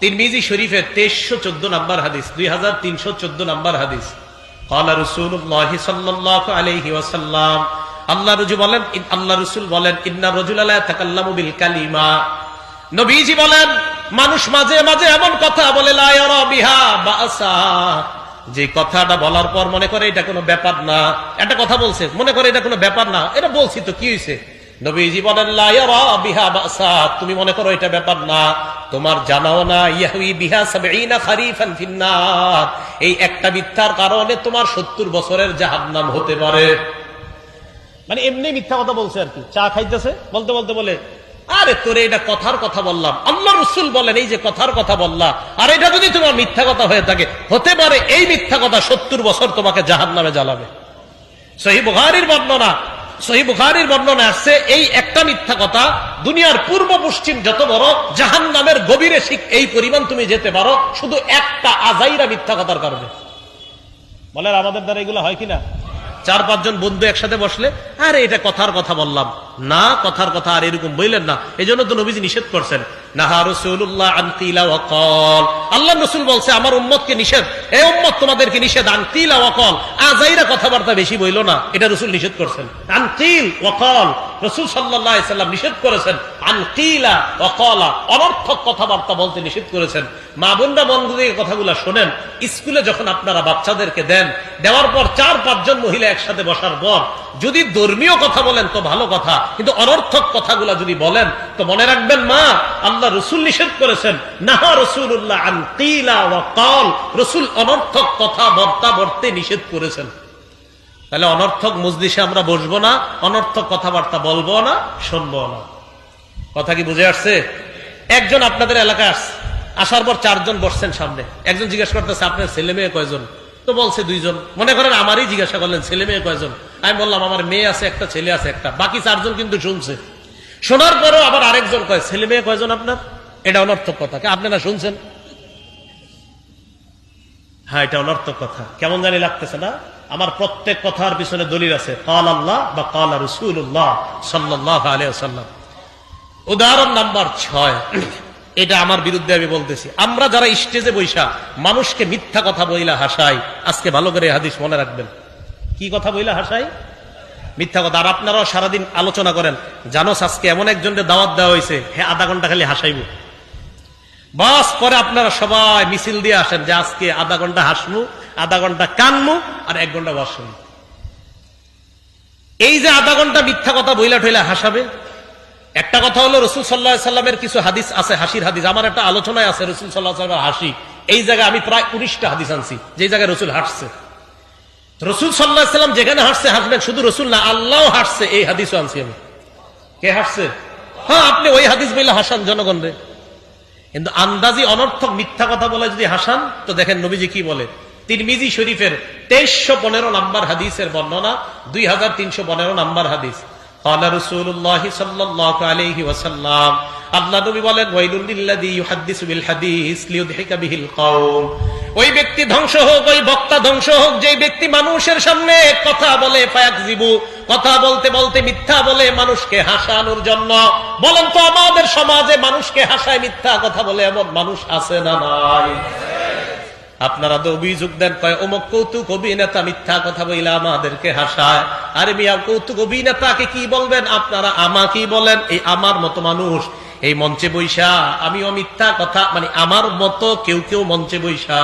তিরমিজি শরীফের 2314 নম্বর হাদিস, 2314 নম্বর হাদিস। ক্বালা রাসূলুল্লাহ সাল্লাল্লাহু আলাইহি ওয়াসাল্লাম, আল্লাহ রাসূল বলেন ইন্না রাজুলা লা ইয়াতাকাল্লামু বিল কালিমা। নবীজি বলেন মানুষ মাঝে মাঝে এমন কথা বলে লা ইয়ারা বিহা বাসা, যে কথাটা বলার পর মনে করে এটা কোনো ব্যাপার না। একটা কথা বলছে, মনে করে এটা কোনো ব্যাপার না, এটা বলছি তো কি হয়েছে। নবীজি বলেন লা ইয়ারা বিহা বাসা, তুমি মনে করো এটা ব্যাপার না, তোমার জানাও না ইয়াহউই বিহা 70 খারিফান ফিন্নার, এই একটা মিথ্যার কারণে তোমার 70 বছরের জাহান্নাম হতে পারে। মানে এমনি মিথ্যা কথা বলছে আর কি, চা খাইতেছে বলতে বলতে বলে আরে তোরে এটা কথার কথা বললাম, আল্লাহ রাসূল বলেন এই যে কথার কথা বললা, আর এটা যদি তোমার মিথ্যা কথা হয়ে থাকে, হতে পারে এই মিথ্যা কথা 70 বছর তোমাকে জাহান্নামে জ্বালাবে। সহিহ বুখারীর বর্ণনা আসছে এই একটা মিথ্যা কথা দুনিয়ার পূর্ব পশ্চিম যত বড় জাহান্নামের গভীরে এই পরিমাণ তুমি যেতে পারো শুধু একটা আজাইরা মিথ্যা কথার কারণে। বলেন আমাদের দ্বারা এগুলো হয় কিনা? 4-5 জন বন্ধু একসাথে বসলে আরে এটা কথার কথা বললাম না, কথার কথা আর এরকম বললেন না। এই জন্য তো নবীজি নিষেধ করছেন, নাহা রাসূলুল্লাহ আন কিলা ওয়া ক্বাল, আল্লাহ রাসূল বলছে আমার উম্মতকে নিষেধ, এই উম্মত তোমাদেরকে নিষেধ, আন কিলা ওয়া ক্বাল, আজাইরা কথাবার্তা বেশি বইলো না, এটা রাসূল নিষেধ করছেন। আন কিল ওয়া ক্বাল, রাসূল সাল্লাল্লাহু আলাইহি সাল্লাম নিষেধ করেছেন। আন কিলা ওয়া ক্বালা, অনর্থক কথাবার্তা বলতে নিষেধ করেছেন। মা বোনরা মন দিয়ে কথাগুলো শোনেন, স্কুলে যখন আপনারা বাচ্চাদেরকে দেন, দেওয়ার পর 4-5 জন মহিলা একসাথে বসার পর যদি ধর্মীয় কথা বলেন তো ভালো কথা, কিন্তু অনর্থক কথাগুলা যদি বলেন তো মনে রাখবেন মা আল্লাহ রাসূল নিষেধ করেছেন, নাহা রাসূলুল্লাহ আন কিলা ওয়া ক্বাল, রাসূল অনর্থক কথা বলতে নিষেধ করেছেন। তাহলে অনর্থক মজলিসে আমরা বসবো না, অনর্থক কথাবার্তা বলবো না, শুনবো না। কথা কি বুঝে আসছে? একজন আপনাদের এলাকায় আসছে, আসার পর 4 জন বসছেন সামনে, একজন জিজ্ঞেস করতেছে আপনার ছেলে মেয়ে কয়জন? তো বলছে 2 জন। মনে করেন আমারই জিজ্ঞাসা করলেন ছেলে মেয়ে কয়জন? আমি বললাম আমার মেয়ে আছে একটা, ছেলে আছে একটা। বাকি 4 জন কিন্তু শুনছে। শোনার পরও আবার আরেকজন কয় ছেলে মেয়ে কয়জন আপনার? এটা অনর্থক কথা, আপনারা শুনছেন? হ্যাঁ এটা অনর্থক কথা, কেমন জানি লাগতেছে না? আমার প্রত্যেক কথার পিছনে দলিল আছে, কাল আল্লাহ বা কাল রাসূলুল্লাহ সাল্লাল্লাহু আলাইহি ওয়াসাল্লাম। উদাহরণ নাম্বার 6, এটা আমার বিরুদ্ধে আমি বলতেছি। আমরা যারা স্টেজে বৈশা মানুষকে মিথ্যা কথা বইলা হাসাই, আজকে ভালো করে হাদিস মনে রাখবেন, কি কথা বইলা হাসাই? মিথ্যা কথা। আর আপনারাও সারাদিন আলোচনা করেন, জানোস আজকে এমন একজনের দাওয়াত দেওয়া হয়েছে, হ্যাঁ আধা ঘন্টা খালি হাসাইব, বাস পরে আপনারা সবাই মিছিল দিয়ে আসেন যে আজকে আধা ঘন্টা হাসমু, আধা ঘন্টা কানমু, আর 1 ঘন্টা ওয়াজ শুনবো। এই যে আধা ঘন্টা মিথ্যা কথা বইলা ঠইলা হাসাবে। একটা কথা হলো রাসূল সাল্লাল্লাহু আলাইহি সাল্লামের কিছু হাদিস আছে, হাসির হাদিস। আমার একটা আলোচনায় আছে রাসূল সাল্লাল্লাহু আলাইহি সাল্লামের হাসি, এই জায়গায় আমি প্রায় 19টা হাদিস আনছি যে জায়গায় রাসূল হাসছে। রাসূল সাল্লাল্লাহু আলাইহি সাল্লাম যেখানে হাসছে হাসবেন, শুধু রাসূল না আল্লাহও হাসছে, এই হাদিসও আনছি আমি। কে হাসছে? হ্যাঁ আপনি ওই হাদিস বইলে হাসান জনগণরে, কিন্তু আন্দাজি অনর্থক মিথ্যা কথা বলে যদি হাসান তো দেখেন নবীজি কি বলে। তিরমিজি শরীফের 2315 নম্বর হাদিসের বর্ণনা, 2315 নম্বর হাদিস। ক্বালা রাসূলুল্লাহ সাল্লাল্লাহু আলাইহি ওয়াসাল্লাম, আল্লাহ নবী বলেন ওয়াইলুল লিল্লাযী ইউহাদ্দিসু বিল হাদিস লিইউদহিকা বিহিল কওম, ওই ব্যক্তি ধ্বংস হোক, ওই বক্তা ধ্বংস হোক যে ব্যক্তি মানুষের সামনে কথা বলে, ফায়াকযিবু, কথা বলতে বলতে মিথ্যা বলে মানুষকে হাসানোর জন্য। বলেন তো আমাদের সমাজে মানুষকে হাসায় মিথ্যা কথা বলে এমন মানুষ আছে না নাই? আপনারা তো অভিযোগ দেন, কয় অমুক কৌতুক অভিনেতা মিথ্যা কথা বইলে আমাদেরকে হাসায়। আরে মিয়া কৌতুক অভিনেতাকে কি বলবেন আপনারা, আমাকেই বলেন। এই আমার মতো মানুষ এই মঞ্চে বৈশা আমিও মিথ্যা কথা, মানে আমার মতো কেউ কেউ মঞ্চে বৈশা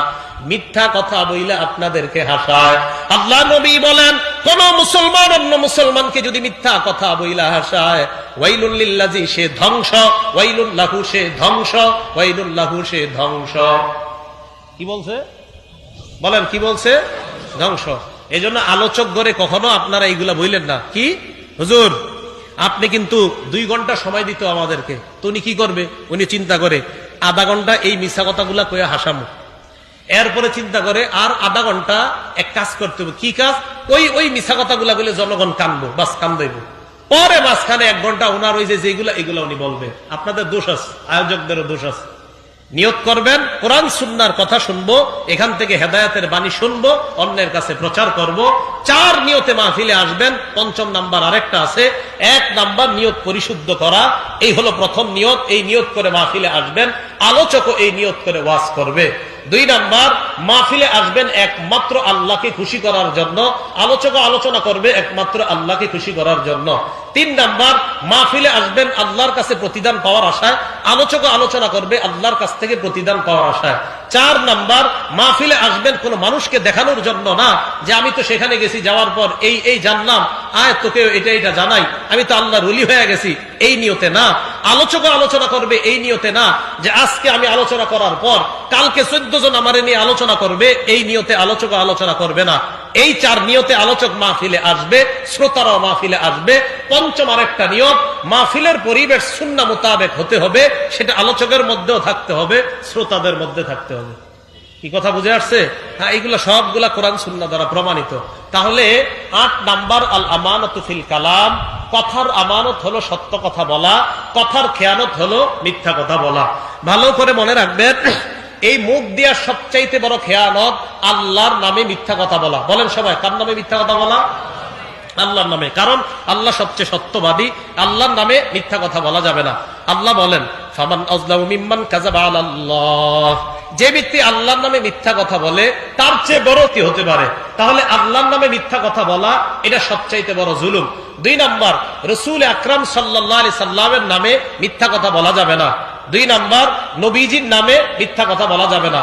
মিথ্যা কথা বইলে আপনাদেরকে হাসায়। আল্লাহ নবী বলেন কোন মুসলমান অন্য মুসলমানকে যদি মিথ্যা কথা বইলা হাসায়, ওয়াইলুল লিল্লাযী, সে ধ্বংস, ওয়াইলুল লাহু, সে ধ্বংস, ওয়াইলুল লাহু, সে ধ্বংস। কি বলছে? বলেন কি বলছে? ধ্বংস। এই জন্য আলোচক ধরে কখনো আপনারা এইগুলা বইলেন না। কি হুজুর আপনি কিন্তু 2 ঘন্টা সময় দিত আমাদেরকে, তো উনি কি করবে? উনি চিন্তা করে আধা ঘন্টা এই মিথ্যা কথাগুলা কয়ে হাসামু, এরপরে চিন্তা করে আর আধা ঘন্টা এক কাজ করতে হবে। কি কাজ? ওই মিথ্যা কথাগুলা বলে জনগণ কানবো, বাস কান্দাইব। পরে মাঝখানে 1 ঘন্টা ওনার ওই যেগুলা এগুলা উনি বলবে। আপনাদের দোষ আছে, আয়োজকদেরও দোষ আছে। নিয়ত করবেন কোরআন সুন্নাহর কথা শুনবো, এখান থেকে হেদায়েতের বাণী শুনবো, অন্যের কাছে প্রচার করব। 4 নিয়তে মাহফিলে আসবেন। 5ম নাম্বার আরেকটা আছে। 1 নাম্বার নিয়ত পরিশুদ্ধ করা, এই হলো প্রথম নিয়ত। এই নিয়ত করে মাহফিলে আসবেন, আলোচকও এই নিয়ত করে ওয়াজ করবে। 2 নাম্বার মাহফিলে আসবেন একমাত্র আল্লাহকে খুশি করার জন্য, আলোচকও আলোচনা করবে একমাত্র আল্লাহকে খুশি করার জন্য। 3 নাম্বার মাহফিলে আসবেন আল্লাহর কাছে প্রতিদান পাওয়ার আশায়, আলোচকও আলোচনা করবে আল্লাহর কাছ থেকে প্রতিদান পাওয়ার আশায়। 4 নাম্বার মাহফিলে আসবেন কোন মানুষকে দেখানোর জন্য না, যে আমি তো সেখানে গেছি, যাওয়ার পর এই জানলাম, আয় তোকে এটা জানাই, আমি তো আল্লাহর ওলি হয়ে গেছি, এই নিয়তে না। আলোচকও আলোচনা করবে এই নিয়তে না, যে আজকে আমি আলোচনা করার পর কালকে 14 জন আমারে নিয়ে আলোচনা করবে, এই নিয়তে আলোচকও আলোচনা করবে না। এই 4 নিয়তে আলোচক মাহফিলে আসবে, শ্রোতারাও মাহফিলে আসবে। 5ম আরেকটা নিয়ত, মাহফিলের পরিবেশ সুন্নাহ মোতাবেক হতে হবে, সেটা আলোচকের মধ্যেও থাকতে হবে, শ্রোতাদের মধ্যে থাকতে হবে। কি কথা বুঝে আসছে? হ্যাঁ, এইগুলা সবগুলা কোরআন সুন্নাহ দ্বারা প্রমাণিত। তাহলে 8 নাম্বার আল আমানাতু ফিল কালাম, কথার আমানত হলো সত্য কথা বলা, কথার খেয়ানত হলো মিথ্যা কথা বলা। ভালো করে মনে রাখবেন, এই মুখ দিয়া সবচাইতে বড় খেয়ানত আল্লাহর নামে মিথ্যা কথা বলা। বলেন সবাই, কার নামে মিথ্যা কথা বলা? আল্লাহর নামে। কারণ আল্লাহ সবচেয়ে সত্যবাদী, আল্লাহর নামে মিথ্যা কথা বলা যাবে না। আল্লাহ বলেন, ফামান আযলামু মিম্মান কাযাবা আলাল্লাহ, যে ব্যক্তি আল্লাহর নামে মিথ্যা কথা বলে তার চেয়ে বড় কি হতে পারে? তাহলে আল্লাহর নামে মিথ্যা কথা বলা এটা সবচাইতে বড় জুলুম। 2 নাম্বার, রাসূল আকরাম সাল্লাল্লাহু আলাইহি সাল্লামের নামে মিথ্যা কথা বলা যাবে না। 2 নাম্বার, নবীজির নামে মিথ্যা কথা বলা যাবে না।